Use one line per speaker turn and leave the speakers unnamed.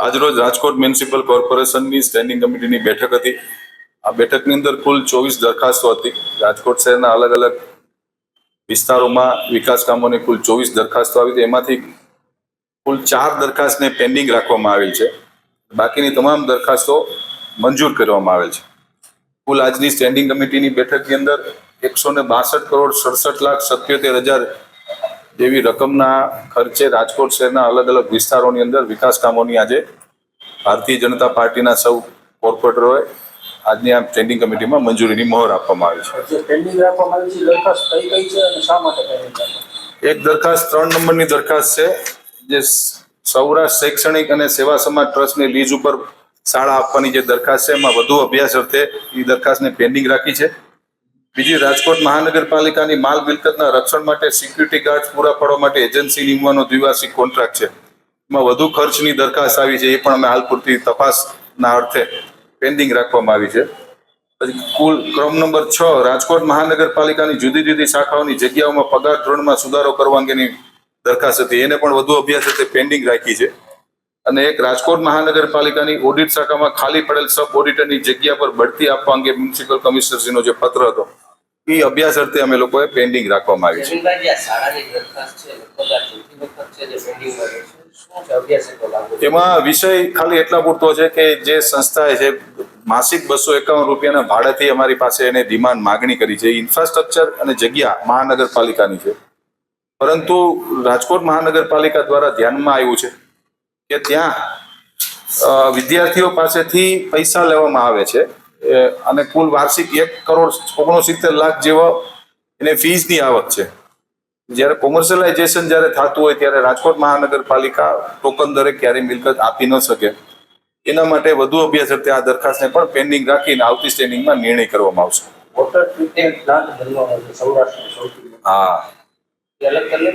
આજરોજ રાજકોટ મ્યુનિસિપલ કોર્પોરેશનની સ્ટેન્ડિંગ કમિટીની બેઠક હતી। આ બેઠકની અંદર કુલ 24 દરખાસ્તો હતી। રાજકોટ શહેરના અલગ અલગ વિસ્તારોમાં વિકાસ કામોની કુલ 24 દરખાસ્તો આવી હતી। એમાંથી કુલ 4 દરખાસ્તને પેન્ડિંગ રાખવામાં આવેલ છે। બાકીની તમામ દરખાસ્તો મંજૂર કરવામાં આવેલ છે। કુલ આજની સ્ટેન્ડિંગ કમિટીની બેઠકની અંદર 162 કરોડ 67 લાખ 77,000 જેવી રકમના ખર્ચે રાજકોટ શહેરના અલગ અલગ વિસ્તારોની અંદર વિકાસ કામોની આજે ભારતીય જનતા પાર્ટીના સૌ કોર્પોરેટરોએ આજની આ સ્ટેન્ડિંગ કમિટીમાં મંજૂરીની મહોર આપવામાં આવી છે।
પેન્ડિંગ રાખવામાં આવી છે દરખાસ્ત કઈ છે અને શા માટે પેન્ડિંગ રાખવામાં?
એક દરખાસ્ત 3 નંબરની દરખાસ્ત છે, જે સૌરાષ્ટ્ર શૈક્ષણિક અને સેવા સમાજ ટ્રસ્ટની લીઝ ઉપર શાળા આપવાની જે દરખાસ્ત છે, એમાં વધુ અભ્યાસ અર્થે એ દરખાસ્તને પેન્ડિંગ રાખી છે। બીજી, રાજકોટ મહાનગરપાલિકાની માલ મિલકતના રક્ષણ માટે સિક્યુરિટી ગાર્ડ પૂરા પાડવા માટે એજન્સી નિમવાનો દ્વિવાર્ષિક કોન્ટ્રાક્ટ છે, એમાં વધુ ખર્ચની દરખાસ્ત આવી છે, એ પણ અમે હાલ પૂરતી તપાસના અર્થે પેન્ડિંગ રાખવામાં આવી છે। પછી કુલ ક્રમ નંબર 6, રાજકોટ મહાનગરપાલિકાની જુદી જુદી શાખાઓની જગ્યાઓમાં પગાર ધોરણમાં સુધારો કરવા અંગેની દરખાસ્ત હતી, એને પણ વધુ અભ્યાસ અર્થે પેન્ડિંગ રાખી છે। અને એક, રાજકોટ મહાનગરપાલિકાની ઓડિટ શાખામાં ખાલી પડેલ સબ ઓડિટરની જગ્યા પર બઢતી આપવા અંગે મ્યુનિસિપલ કમિશનરશ્રીનો જે પત્ર હતો, એ અભ્યાસ અર્થે અમે લોકોએ પેન્ડિંગ રાખવામાં આવી છે। એમાં વિષય ખાલી એટલા પૂરતો છે કે જે સંસ્થાએ છે માસિક 251 રૂપિયાના ભાડાથી અમારી પાસે એને ડિમાન્ડ માગણી કરી છે, ઇન્ફ્રાસ્ટ્રક્ચર અને જગ્યા મહાનગરપાલિકાની છે, પરંતુ રાજકોટ મહાનગરપાલિકા દ્વારા ધ્યાનમાં આવ્યું છે કે ત્યાં વિદ્યાર્થીઓ પાસેથી પૈસા લેવામાં આવે છે અને કુલ વાર્ષિક 1,69 લાખ જેવો એને ફીસની આવક છે। જ્યારે કોમર્શિયલાઇઝેશન જ્યારે થતું હોય ત્યારે રાજકોટ મહાનગરપાલિકા ટોકન દરે ક્યારેય મિલકત આપી ન શકે, એના માટે વધુ અભ્યાસ અર્થે આ દરખાસ્તને પણ પેન્ડિંગ રાખીને આવતી સ્ટેન્ડિંગમાં નિર્ણય કરવામાં આવશે।
વોટર ટ્રીટમેન્ટ પ્લાન્ટ બનવાનો છે સૌરાષ્ટ્રમાં સૌથી
હા,
અલગ કરી